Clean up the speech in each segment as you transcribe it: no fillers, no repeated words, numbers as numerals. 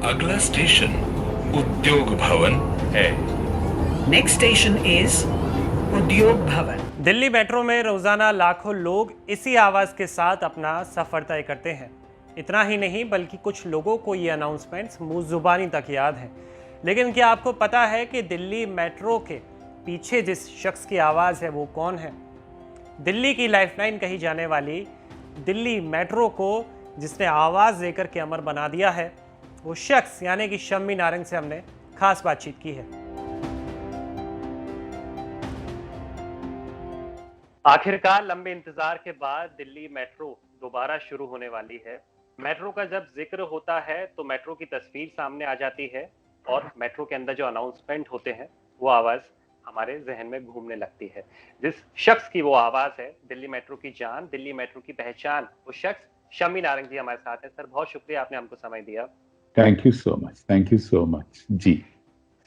अगला स्टेशन उद्योग भवन है। नेक्स्ट स्टेशन इज उद्योग भवन। दिल्ली मेट्रो में रोजाना लाखों लोग इसी आवाज के साथ अपना सफर तय करते हैं। इतना ही नहीं बल्कि कुछ लोगों को ये अनाउंसमेंट्स मुंह जुबानी तक याद है। लेकिन क्या आपको पता है कि दिल्ली मेट्रो के पीछे जिस शख्स की आवाज़ है वो कौन है? दिल्ली की लाइफलाइन कही जाने वाली दिल्ली मेट्रो को जिसने आवाज़ देकर के अमर बना दिया है, वो शख्स यानी कि शम्मी नारंग से हमने खास बातचीत की है। आखिरकार लंबे इंतजार के बाद दिल्ली मेट्रो दोबारा शुरू होने वाली है। मेट्रो का जब जिक्र होता है तो मेट्रो की तस्वीर सामने आ जाती है और मेट्रो के अंदर जो अनाउंसमेंट होते हैं वो आवाज हमारे जहन में घूमने लगती है। जिस शख्स की वो आवाज है, दिल्ली मेट्रो की जान, दिल्ली मेट्रो की पहचान, वो शख्स शम्मी नारंग जी हमारे साथ है। सर, बहुत शुक्रिया आपने हमको समय दिया। Thank you so much ji.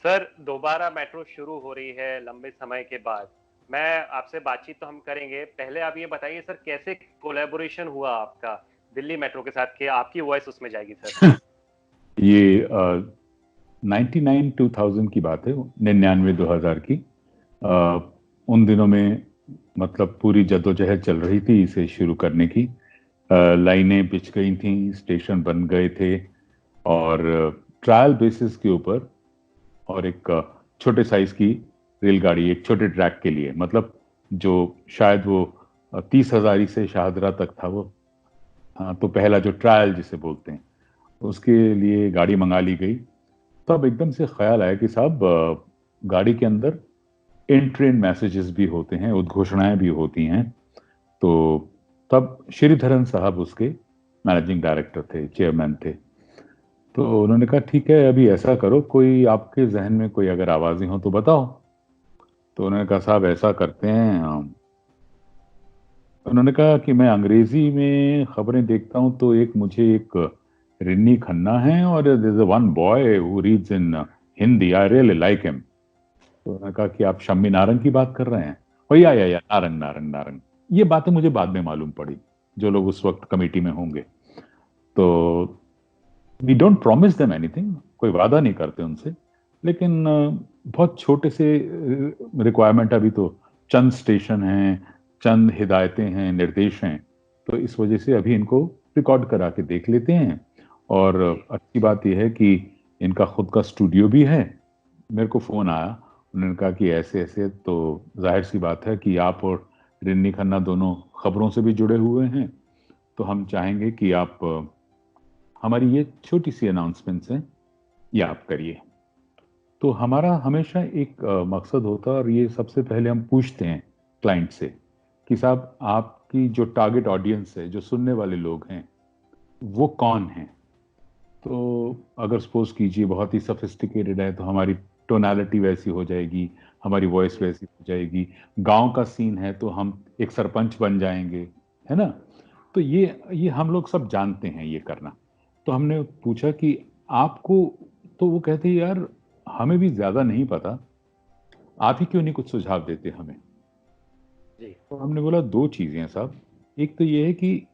Sir, दोबारा मेट्रो शुरू हो रही है लंबे समय के बाद। मैं आपसे बातचीत तो हम करेंगे, पहले आप ये बताइए सर, कैसे कोलैबोरेशन हुआ आपका दिल्ली मेट्रो के साथ कि आपकी वॉइस उसमें जाएगी सर? ये 99-2000 की बात है, 99-2000 की। उन दिनों में मतलब पूरी जद्दोजहद चल रही थी इसे शुरू करने की। लाइनें बिछ गई थी, स्टेशन बन गए थे और ट्रायल बेसिस के ऊपर और एक छोटे साइज की रेलगाड़ी एक छोटे ट्रैक के लिए, मतलब जो शायद वो 30,000 से शाहदरा तक था वो। हाँ, तो पहला जो ट्रायल जिसे बोलते हैं उसके लिए गाड़ी मंगा ली गई। तब एकदम से ख्याल आया कि साहब गाड़ी के अंदर इन ट्रेन मैसेजेस भी होते हैं, उद्घोषणाएं भी होती हैं। तो तब श्रीधरन साहब उसके मैनेजिंग डायरेक्टर थे, चेयरमैन थे। तो उन्होंने कहा ठीक है, अभी ऐसा करो, कोई आपके जहन में कोई अगर आवाजें हो तो बताओ। तो उन्होंने कहा साहब ऐसा करते हैं, उन्होंने कहा कि मैं अंग्रेजी में खबरें देखता हूं तो मुझे एक रिन्नी खन्ना है और there is one boy who reads in Hindi, I really like him. तो उन्होंने कहा कि आप शम्मी नारंग की बात कर रहे हैं? ओ या नारंग नारंग नारंग। ये बातें मुझे बाद में मालूम पड़ी, जो लोग उस वक्त कमेटी में होंगे। तो we don't promise them anything, कोई वादा नहीं करते उनसे, लेकिन बहुत छोटे से रिक्वायरमेंट, अभी तो चंद स्टेशन हैं, चंद हिदायतें हैं, निर्देश हैं, तो इस वजह से अभी इनको रिकॉर्ड करा के देख लेते हैं। और अच्छी बात यह है कि इनका खुद का स्टूडियो भी है। मेरे को फोन आया, उन्होंने कहा कि ऐसे ऐसे, तो जाहिर सी बात है कि आप और रिन्नी खन्ना दोनों खबरों से भी जुड़े हुए हैं, तो हम चाहेंगे कि आप हमारी ये छोटी सी अनाउंसमेंट्स हैं ये आप करिए। तो हमारा हमेशा एक मकसद होता है, और ये सबसे पहले हम पूछते हैं क्लाइंट से कि साहब आपकी जो टारगेट ऑडियंस है, जो सुनने वाले लोग हैं, वो कौन हैं? तो अगर सपोज कीजिए बहुत ही सोफिस्टिकेटेड है तो हमारी टोनालिटी वैसी हो जाएगी, हमारी वॉइस वैसी हो जाएगी। गांव का सीन है तो हम एक सरपंच बन जाएंगे, है ना? तो ये हम लोग सब जानते हैं ये करना। तो हमने पूछा कि आपको, तो वो कहते हैं यार हमें भी ज्यादा नहीं पता, आप ही क्यों नहीं कुछ सुझाव देते हमें? जी। तो हमने बोला दो चीजें हैं साहब। एक तो ये है कि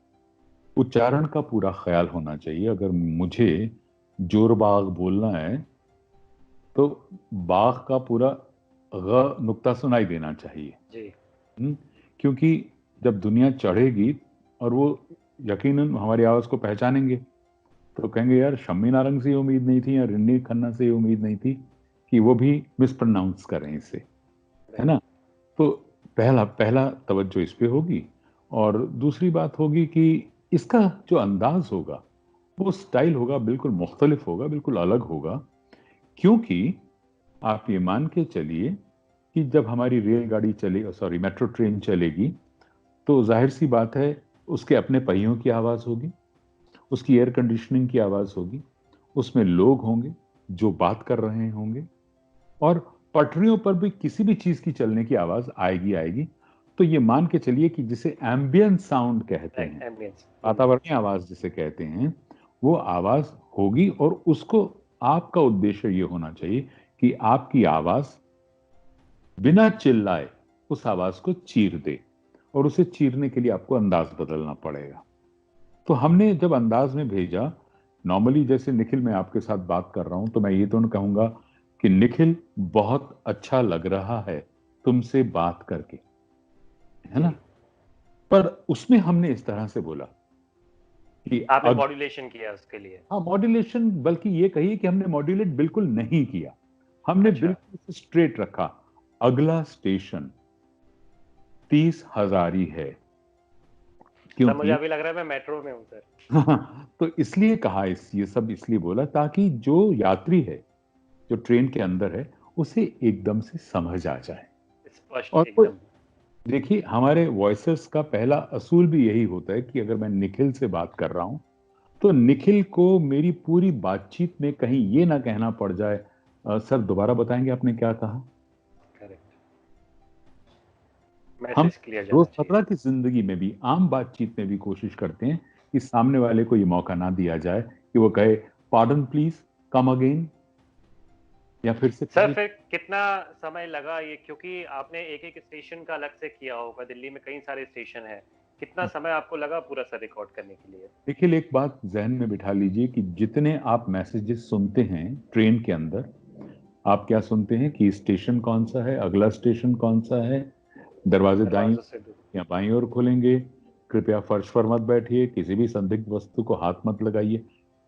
उच्चारण का पूरा ख्याल होना चाहिए। अगर मुझे जोरबाग बोलना है तो बाग का पूरा ग नुक्ता सुनाई देना चाहिए। जी। क्योंकि जब दुनिया चढ़ेगी और वो यकीनन हमारी आवाज को पहचानेंगे तो कहेंगे यार शम्मी नारंग से उम्मीद नहीं थी या रिन्नी खन्ना से उम्मीद नहीं थी कि वो भी मिसप्रोनाउंस करें इसे, है ना? तो पहला तवज्जो इस पे होगी। और दूसरी बात होगी कि इसका जो अंदाज होगा, वो स्टाइल होगा, बिल्कुल मुख्तलिफ होगा, बिल्कुल अलग होगा। क्योंकि आप ये मान के चलिए कि जब हमारी रेलगाड़ी मेट्रो ट्रेन चलेगी तो जाहिर सी बात है उसके अपने पहियों की आवाज होगी, उसकी एयर कंडीशनिंग की आवाज होगी, उसमें लोग होंगे जो बात कर रहे होंगे, और पटरियों पर भी किसी भी चीज की चलने की आवाज आएगी। तो ये मान के चलिए कि जिसे एम्बियंट साउंड कहते हैं, वातावरणीय आवाज जिसे कहते हैं, वो आवाज होगी। और उसको आपका उद्देश्य ये होना चाहिए कि आपकी आवाज बिना चिल्लाए उस आवाज को चीर दे, और उसे चीरने के लिए आपको अंदाज बदलना पड़ेगा। तो हमने जब अंदाज में भेजा नॉर्मली जैसे निखिल मैं आपके साथ बात कर रहा हूं तो मैं ये तो नहीं कहूंगा कि निखिल बहुत अच्छा लग रहा है तुमसे बात करके, है ना, पर उसमें हमने इस तरह से बोला कि आपने मॉड्यूलेशन किया उसके लिए? हाँ मॉड्यूलेशन, बल्कि ये कहिए कि हमने मॉड्यूलेट बिल्कुल नहीं किया, हमने अच्छा। बिल्कुल स्ट्रेट रखा। अगला स्टेशन 30,000 ही है, सर मुझे क्योंकि अभी लग रहा है मैं मेट्रो में हूँ सर। तो इसलिए कहा, ये सब इसलिए बोला ताकि जो यात्री है जो ट्रेन के अंदर है उसे एकदम से समझ आ जाए। स्पष्ट और एकदम। देखिए हमारे वॉइसेस का पहला असूल भी यही होता है कि अगर मैं निखिल से बात कर रहा हूं तो निखिल को मेरी पूरी बातचीत में कहीं ये ना कहना पड़ जाए सर दोबारा बताएंगे आपने क्या कहा। करेक्ट। हम मैसेज क्लियर जाना रोजमर्रा चाहिए। की जिंदगी में भी, आम बातचीत में भी कोशिश करते हैं कि सामने वाले को ये मौका ना दिया जाए कि वो कहे पार्डन प्लीज, कम अगेन, या फिर से सर कहे। फिर कितना समय लगा ये, क्योंकि आपने एक एक स्टेशन का अलग से किया होगा, दिल्ली में कई सारे स्टेशन हैं, कितना समय आपको लगा पूरा सर रिकॉर्ड करने के लिए? देखिए एक बात जहन में बिठा लीजिए कि जितने आप मैसेजेस सुनते हैं ट्रेन के अंदर, आप क्या सुनते हैं कि स्टेशन कौन सा है, अगला स्टेशन कौन सा है, दरवाजे दाईं दरवाजों से दूर। या बाईं ओर खुलेंगे, कृपया फर्श पर मत बैठिए, किसी भी संदिग्ध वस्तु को हाथ मत लगाइए,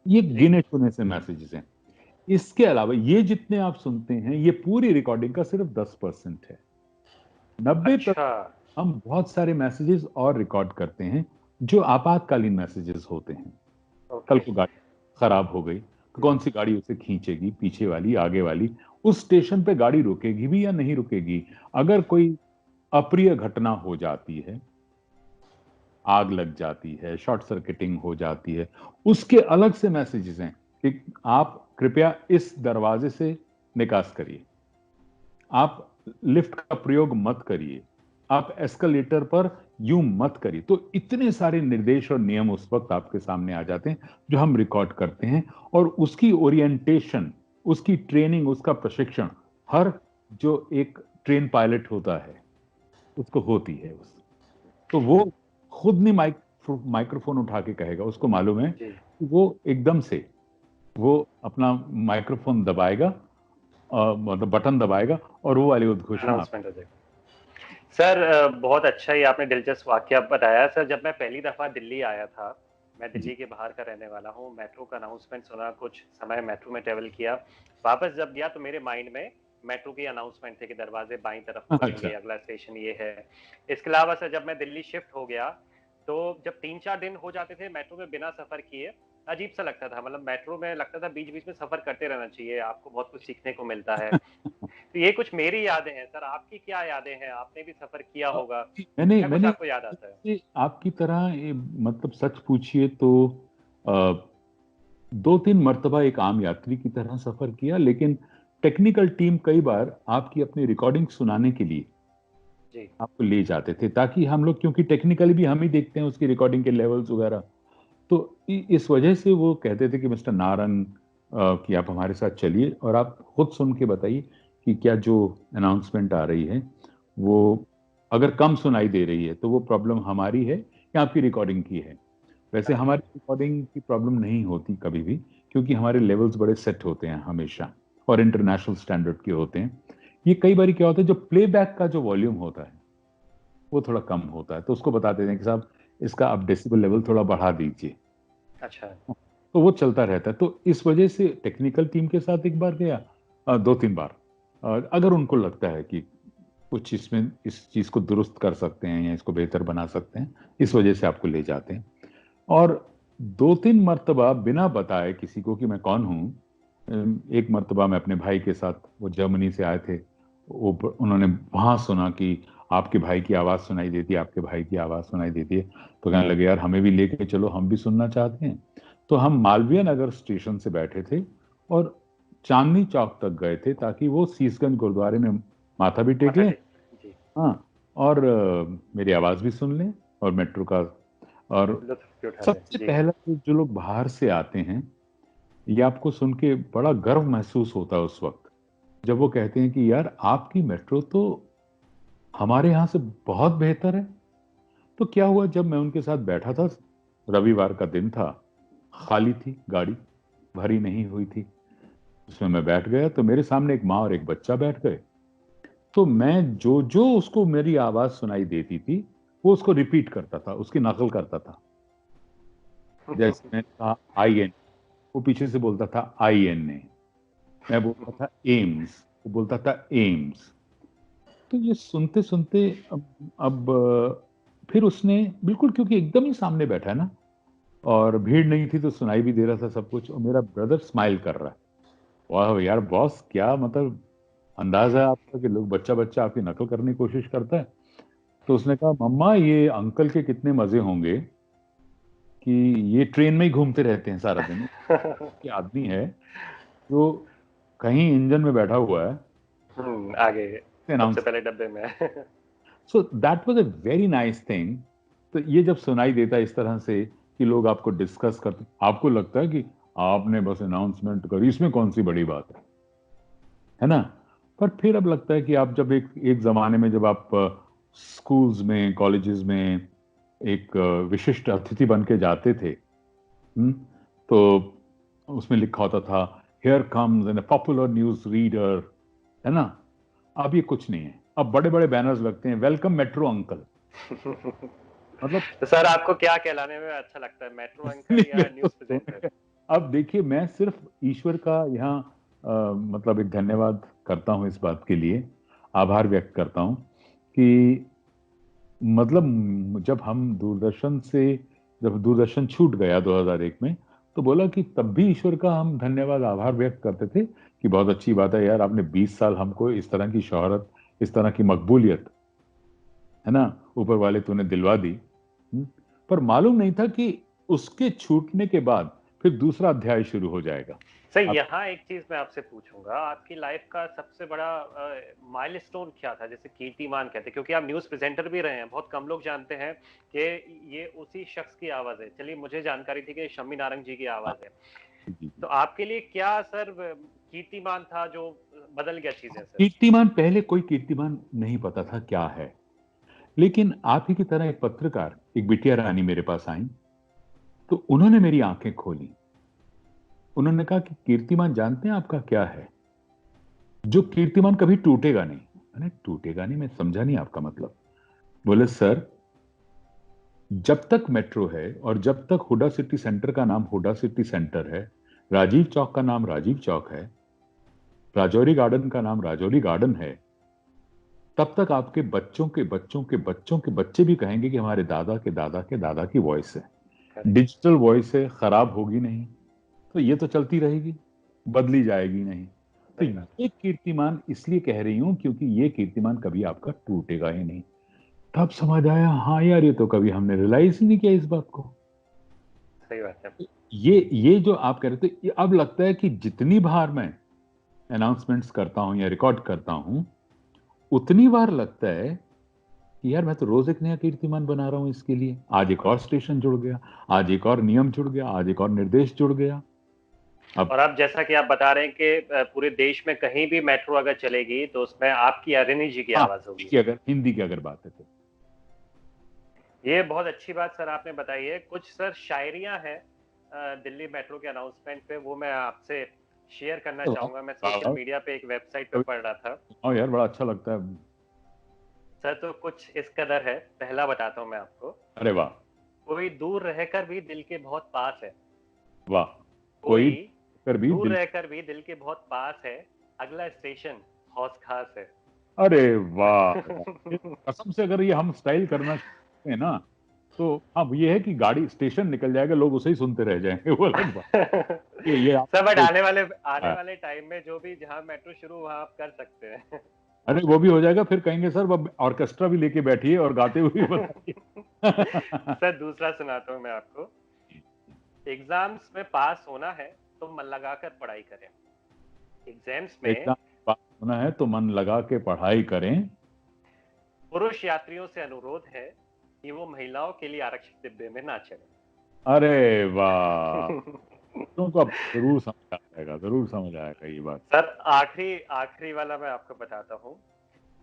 ये गिने चुने से मैसेजेस हैं। इसके अलावा ये जितने आप सुनते हैं ये पूरी रिकॉर्डिंग का सिर्फ 10% है। 90% अच्छा। हम बहुत सारे मैसेजेस और रिकॉर्ड करते हैं जो आपातकालीन मैसेजेस होते हैं। कल ओके। को गाड़ी खराब हो गई तो कौन सी गाड़ी उसे खींचेगी, पीछे वाली, आगे वाली, उस स्टेशन पे गाड़ी रुकेगी भी या नहीं रुकेगी, अगर कोई अप्रिय घटना हो जाती है, आग लग जाती है, शॉर्ट सर्किटिंग हो जाती है, उसके अलग से मैसेजेस हैं कि आप कृपया इस दरवाजे से निकास करिए, आप लिफ्ट का प्रयोग मत करिए, आप एस्केलेटर पर यूं मत करिए। तो इतने सारे निर्देश और नियम उस वक्त आपके सामने आ जाते हैं जो हम रिकॉर्ड करते हैं, और उसकी ओरिएंटेशन, उसकी ट्रेनिंग, उसका प्रशिक्षण हर जो एक ट्रेन पायलट होता है उसको होती है। तो वो खुद नहीं माइक्रोफोन उठा के कहेगा, उसको मालूम है जी। कि वो एकदम से वो अपना माइक्रोफोन दबाएगा, मतलब बटन दबाएगा और वो वाली उद्घोषणा अनाउंसमेंट हो जाएगा। सर बहुत अच्छा ही आपने दिलचस्प वाकया बताया। सर जब मैं पहली दफ़ा दिल्ली आया था, मैं दिल्ली के बाहर का रहने वाला हूँ, मेट्रो का अनाउंसमेंट सुना, कुछ समय मेट्रो में ट्रैवल किया, वापस जब गया तो मेरे माइंड में मेट्रो के अनाउंसमेंट थे कि दरवाजे बाईं तरफ अच्छा। खुलेंगे, अगला स्टेशन ये है। इसके अलावा सर जब मैं दिल्ली शिफ्ट हो गया तो जब 3-4 दिन हो जाते थे मेट्रो में बिना सफ़र किए, अजीब सा लगता था। मतलब मेट्रो में लगता था बीच-बीच में सफ़र करते रहना चाहिए, आपको बहुत कुछ सीखने को मिलता है। तो ये कुछ मेरी यादें हैं सर, आपकी क्या यादें हैं? आपने भी सफ़र किया होगा, मैंने क्या कुछ मैंने आपको याद आता है? आपकी तरह मतलब सच पूछिए तो 2-3 मर्तबा एक आम यात्री की तरह सफर किया, लेकिन टेक्निकल टीम कई बार आपकी अपनी रिकॉर्डिंग सुनाने के लिए जी। आपको ले जाते थे, ताकि हम लोग, क्योंकि टेक्निकली भी हम ही देखते हैं उसकी रिकॉर्डिंग के लेवल्स वगैरह, तो इस वजह से वो कहते थे कि मिस्टर नारंग कि आप हमारे साथ चलिए और आप खुद सुन के बताइए कि क्या जो अनाउंसमेंट आ रही है वो अगर कम सुनाई दे रही है तो वो प्रॉब्लम हमारी है या आपकी रिकॉर्डिंग की है। वैसे हमारी रिकॉर्डिंग की प्रॉब्लम नहीं होती कभी भी, क्योंकि हमारे लेवल्स बड़े सेट होते हैं हमेशा और इंटरनेशनल स्टैंडर्ड के होते हैं। ये कई बार क्या होता है, जो प्लेबैक का जो वॉल्यूम होता है वो थोड़ा कम होता है, तो उसको बता देते हैं कि साहब इसका आप डेसिबल लेवल थोड़ा बढ़ा दीजिए, अच्छा। तो वो चलता रहता है। तो इस वजह से टेक्निकल टीम के साथ एक बार गया, 2-3 बार, अगर उनको लगता है कि कुछ इसमें इस चीज को दुरुस्त कर सकते हैं या इसको बेहतर बना सकते हैं, इस वजह से आपको ले जाते हैं। और 2-3 मर्तबा बिना बताए किसी को कि मैं कौन हूँ, एक मर्तबा मैं अपने भाई के साथ, वो जर्मनी से आए थे, वो उन्होंने वहां सुना कि आपके भाई की आवाज सुनाई देती है, आपके भाई की आवाज सुनाई देती है, तो कहने लगे यार हमें भी लेके चलो, हम भी सुनना चाहते हैं। तो हम मालवीय नगर स्टेशन से बैठे थे और चांदनी चौक तक गए थे ताकि वो सीसगंज गुरुद्वारे में माथा भी टेक माथा लें, टेक जी, हाँ, और मेरी आवाज भी सुन लें और मेट्रो का। और लुत्फ़ भी उठा लें। सबसे जी। पहला तो जो लोग बाहर से आते हैं, ये आपको सुन के बड़ा गर्व महसूस होता है उस वक्त जब वो कहते हैं कि यार आपकी मेट्रो तो हमारे यहाँ से बहुत बेहतर है। तो क्या हुआ, जब मैं उनके साथ बैठा था, रविवार का दिन था, खाली थी गाड़ी, भरी नहीं हुई थी। उसमें मैं बैठ गया तो मेरे सामने एक माँ और एक बच्चा बैठ गए। तो मैं जो जो उसको मेरी आवाज सुनाई देती थी वो उसको रिपीट करता था, उसकी नकल करता था। जैसे मैंने कहा आई एन, वो पीछे से बोलता था आई एन ए। मैं बोलता था एम्स, वो बोलता था एम्स। तो ये सुनते सुनते फिर उसने बिल्कुल, क्योंकि एकदम ही सामने बैठा है ना और भीड़ नहीं थी तो सुनाई भी दे रहा था सब कुछ, और मेरा ब्रदर स्माइल कर रहा है। वाह यार बॉस, क्या मतलब अंदाज है आपका कि लोग, बच्चा बच्चा आपकी नकल करने की कोशिश करता है। तो उसने कहा मम्मा ये अंकल के कितने मजे होंगे कि ये ट्रेन में ही घूमते रहते हैं सारा दिन। ये आदमी है जो कहीं इंजन में बैठा हुआ है, आगे अनाउंस। सबसे पहले डब्बे में। So that was a very nice thing. तो ये जब सुनाई देता है इस तरह से कि लोग आपको डिस्कस करते, आपको लगता है कि आपने बस अनाउंसमेंट करी, इसमें कौन सी बड़ी बात है ना। पर फिर अब लगता है कि आप जब एक एक जमाने में जब आप स्कूल्स में, कॉलेजेस में एक विशिष्ट अतिथि बन के जाते थे, तो उसमें लिखा होता था here comes an popular news reader, है ना। अब ये कुछ नहीं है, अब बड़े बड़े बैनर्स लगते हैं, वेलकम मेट्रो अंकल। मतलब तो सर आपको क्या कहलाने में अच्छा लगता है, मेट्रो अंकल या न्यूज प्रेजेंटर? अब देखिए, मैं सिर्फ ईश्वर का यहाँ मतलब एक धन्यवाद करता हूँ इस बात के लिए, आभार व्यक्त करता हूँ कि मतलब जब दूरदर्शन छूट गया 2001 में, तो बोला कि तब भी ईश्वर का हम धन्यवाद आभार व्यक्त करते थे कि बहुत अच्छी बात है यार, आपने 20 साल हमको इस तरह की शोहरत, इस तरह की मकबूलियत, है ना, ऊपर वाले तूने दिलवा दी। पर मालूम नहीं था कि उसके छूटने के बाद फिर दूसरा अध्याय शुरू हो जाएगा। सर यहाँ एक चीज मैं आपसे पूछूंगा, आपकी लाइफ का सबसे बड़ा माइलस्टोन क्या था, जैसे कीर्तिमान कहते हैं, क्योंकि आप न्यूज प्रेजेंटर भी रहे हैं, बहुत कम लोग जानते हैं कि ये उसी शख्स की आवाज है। चलिए, मुझे जानकारी थी कि शम्मी नारंग जी की आवाज है। तो आपके लिए क्या सर कीर्तिमान था जो बदल गया चीजें सर? कीर्तिमान, पहले कोई कीर्तिमान नहीं पता था क्या है, लेकिन आप ही की तरह एक पत्रकार, एक बिटिया रानी मेरे पास आई, तो उन्होंने मेरी आंखें खोली। उन्होंने कहा कि कीर्तिमान जानते हैं आपका क्या है, जो कीर्तिमान कभी टूटेगा नहीं। मैंने टूटेगा नहीं, मैं समझा नहीं आपका मतलब। बोले सर, जब तक मेट्रो है और जब तक हुडा सिटी सेंटर का नाम हुडा सिटी सेंटर है, राजीव चौक का नाम राजीव चौक है, राजौरी गार्डन का नाम राजौरी गार्डन है, तब तक आपके बच्चों के बच्चों के बच्चों के बच्चे भी कहेंगे कि हमारे दादा के दादा के दादा की वॉइस है। डिजिटल वॉइस है, खराब होगी नहीं, तो ये तो चलती रहेगी, बदली जाएगी नहीं। तो ये कीर्तिमान इसलिए कह रही हूं क्योंकि ये कीर्तिमान कभी आपका टूटेगा ही नहीं। तब समझ आया, हाँ यार, ये तो कभी हमने रियलाइज ही नहीं किया इस बात को। सही बात है। ये जो आप कह रहे थे, अब लगता है कि जितनी बार मैं अनाउंसमेंट्स करता हूं या रिकॉर्ड करता हूं, उतनी बार लगता है कि यार मैं तो रोज एक नया कीर्तिमान बना रहा हूं इसके लिए। आज एक और स्टेशन जुड़ गया, आज एक और नियम जुड़ गया, आज एक और निर्देश जुड़ गया। और अब जैसा कि आप बता रहे हैं कि पूरे देश में कहीं भी मेट्रो अगर चलेगी तो उसमें आपकी अरिनी जी की आवाज होगी। अगर हिंदी की अगर बात है तो ये बहुत अच्छी बात सर आपने बताई है। कुछ सर शायरियां हैं दिल्ली मेट्रो के अनाउंसमेंट पे, वो मैं आपसे शेयर करना चाहूंगा। मैं सोशल मीडिया पे एक वेबसाइट पे पढ़ रहा था। हाँ यार, बड़ा अच्छा लगता है सर तो कुछ इस कदर है, पहला बताता हूँ मैं आपको। अरे वाह, कोई दूर रहकर भी दिल के बहुत पास है। वाह, कोई भी दूर रहकर भी दिल के बहुत पास है, अगला स्टेशन हौस खास है। अरे वाह, कसम से अगर ये हम स्टाइल करना चाहते हैं ना, तो अब ये है कि गाड़ी स्टेशन निकल जाएगा, लोग उसे ही सुनते रह जाएंगे, वो अलग बात। ये सब बट आने वाले टाइम में जो भी जहां मेट्रो शुरू वहां आप कर सकते हैं। अरे वो भी हो जाएगा, फिर कहेंगे सर अब ऑर्केस्ट्रा भी लेके बैठिए और गाते हुए बताइए। सर दूसरा सुनाता हूँ मैं आपको। एग्जाम्स में पास होना है तो मन लगाकर पढ़ाई करें। एग्जाम्स में पास होना है तो मन लगा के पढ़ाई करें। पुरुष यात्रियों से अनुरोध है कि वो महिलाओं के लिए आरक्षित डिब्बे में ना चले। अरे वाह, तुमको अब जरूर समझ आएगा, जरूर समझ आएगा ये बात। सर आखिरी वाला मैं आपको बताता हूँ।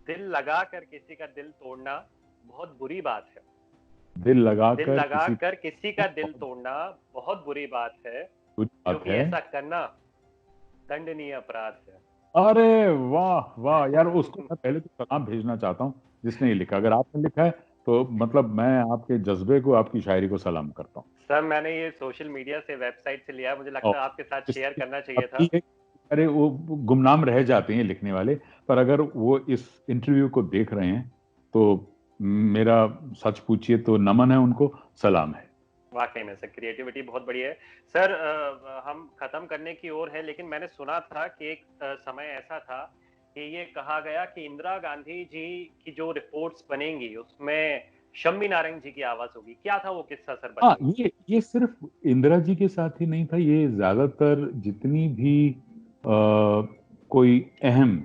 दिल लगा कर किसी का दिल तोड़ना बहुत बुरी बात है। दिल लगाकर किसी का दिल तोड़ना बहुत बुरी बात है, कुछ बात क्योंकि है। ऐसा करना दंडनीय अपराध है। अरे वाह वाह यार, उसको मैं पहले तो सलाम भेजना चाहता हूँ जिसने ये लिखा। अगर आपने लिखा है तो मतलब मैं आपके जज्बे को, आपकी शायरी को सलाम करता हूँ। सर मैंने ये सोशल मीडिया से, वेबसाइट से लिया, मुझे लगता और है आपके साथ शेयर इससे करना चाहिए था। अभी अरे वो गुमनाम रह जाते हैं लिखने वाले, पर अगर वो इस इंटरव्यू को देख रहे हैं तो मेरा सच पूछिए तो नमन है उनको, सलाम है। वाकई में सर क्रिएटिविटी बहुत बड़ी है। सर हम खत्म करने की ओर है, लेकिन मैंने सुना था कि एक समय ऐसा था कि ये कहा गया कि इंदिरा गांधी जी की जो रिपोर्ट्स बनेंगी उसमें शम्मी नारंग जी की आवाज होगी। क्या था वो किस्सा सर, हाँ, बताइए। ये सिर्फ इंदिरा जी के साथ ही नहीं था, ये ज्यादातर जितनी भी कोई अहम,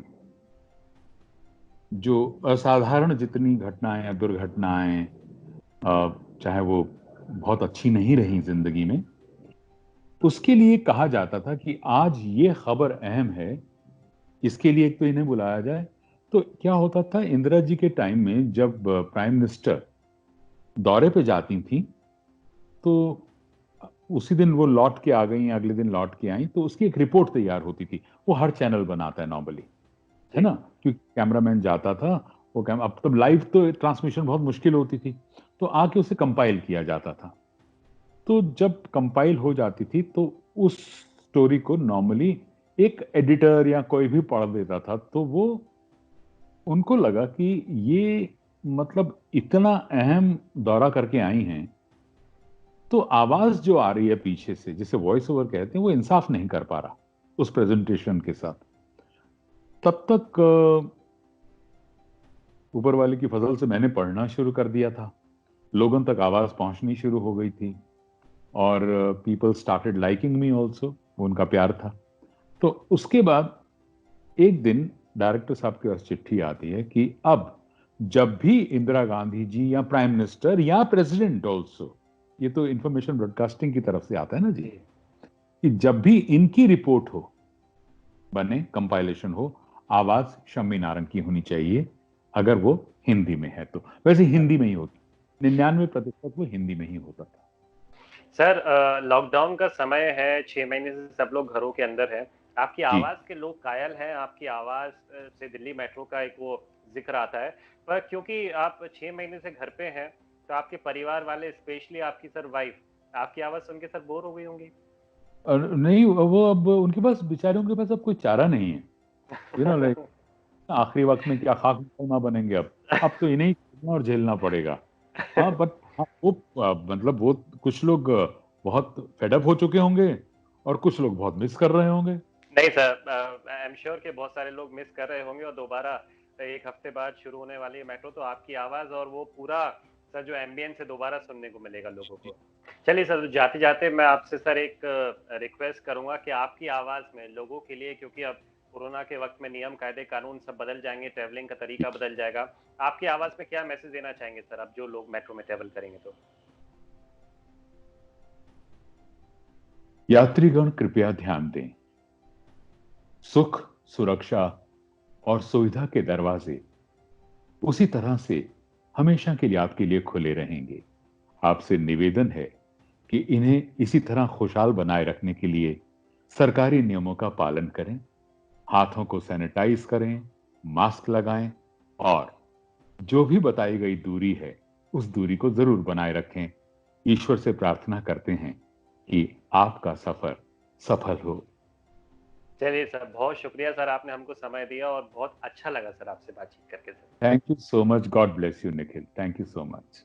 जो असाधारण जितनी घटनाएं या दुर्घटनाएं, चाहे वो बहुत अच्छी नहीं रही जिंदगी में, उसके लिए कहा जाता था कि आज ये खबर अहम है, इसके लिए एक तो इन्हें बुलाया जाए। तो क्या होता था, इंदिरा जी के टाइम में जब प्राइम मिनिस्टर दौरे पे जाती थी तो उसी दिन वो लौट के आ गई, अगले दिन लौट के आई, तो उसकी एक रिपोर्ट तैयार होती थी। वो हर चैनल बनाता है नॉर्मली, है ना, क्योंकि कैमरामैन जाता था, वो अब तब लाइव तो ट्रांसमिशन बहुत मुश्किल होती थी, तो आके उसे कंपाइल किया जाता था। तो जब कंपाइल हो जाती थी तो उस स्टोरी को नॉर्मली एक एडिटर या कोई भी पढ़ देता था, तो वो उनको लगा कि ये मतलब इतना अहम दौरा करके आई हैं, तो आवाज जो आ रही है पीछे से, जिसे वॉइस ओवर कहते हैं, वो इंसाफ नहीं कर पा रहा उस प्रेजेंटेशन के साथ। तब तक ऊपर वाले की फजल से मैंने पढ़ना शुरू कर दिया था, लोगों तक आवाज पहुंचनी शुरू हो गई थी, और people started liking me also, उनका प्यार था। तो उसके बाद एक दिन डायरेक्टर साहब के पास चिट्ठी आती है कि अब जब भी इंदिरा गांधी जी या प्राइम मिनिस्टर या प्रेसिडेंट ऑल्सो, ये तो इंफॉर्मेशन ब्रॉडकास्टिंग की तरफ से आता है ना जी, कि जब भी इनकी रिपोर्ट हो, बने कंपाइलेशन हो, आवाज शम्मी नारंग की होनी चाहिए, अगर वो हिंदी में है तो। वैसे हिंदी में ही होती, 99% वो हिंदी में ही होता था। सर लॉकडाउन का समय है, 6 महीने से सब लोग घरों के अंदर हैं। आपकी जी, आवाज के लोग कायल हैं, आपकी आवाज से दिल्ली मेट्रो का एक वो जिक्र आता है, पर क्योंकि आप 6 महीने से घर पे हैं, तो आपके परिवार वाले, स्पेशली आपकी सर वाइफ, आपकी आवाज सुन के सर बोर हो गई होंगी। और नहीं, वो अब उनके पास, बेचारियों के पास अब कोई चारा नहीं है, यू नो, लाइक आखिरी वक्त में क्या खाक मुसलमान बनेंगे अब तो इन्हें ही झेलना और झेलना पड़ेगा। हाँ, बट हाँ, वो मतलब वो कुछ लोग बहुत फेडअप हो चुके होंगे और कुछ लोग बहुत मिस कर रहे होंगे। नहीं सर, आई एम श्योर कि बहुत सारे लोग मिस कर रहे होंगे, और दोबारा 1 हफ्ते बाद शुरू होने वाली है मेट्रो, तो आपकी आवाज और वो पूरा सर जो एम्बियंस है दोबारा सुनने को मिलेगा लोगों को। चलिए सर, जाते जाते मैं आपसे सर एक रिक्वेस्ट करूंगा कि आपकी आवाज में लोगों के लिए, क्योंकि अब कोरोना के वक्त में नियम कायदे कानून सब बदल जाएंगे, ट्रैवलिंग का तरीका बदल जाएगा, आपकी आवाज में क्या मैसेज देना चाहेंगे सर, अब जो लोग मेट्रो में ट्रैवल करेंगे तो? यात्रीगण कृपया ध्यान दें, सुख, सुरक्षा और सुविधा के दरवाजे उसी तरह से हमेशा के लिए आपके लिए खुले रहेंगे। आपसे निवेदन है कि इन्हें इसी तरह खुशहाल बनाए रखने के लिए सरकारी नियमों का पालन करें, हाथों को सैनिटाइज करें, मास्क लगाएं, और जो भी बताई गई दूरी है उस दूरी को जरूर बनाए रखें। ईश्वर से प्रार्थना करते हैं कि आपका सफर सफल हो। चलिए सर, बहुत शुक्रिया सर, आपने हमको समय दिया और बहुत अच्छा लगा सर आपसे बातचीत करके sir. Thank you so much, God bless you Nikhil, thank you so much.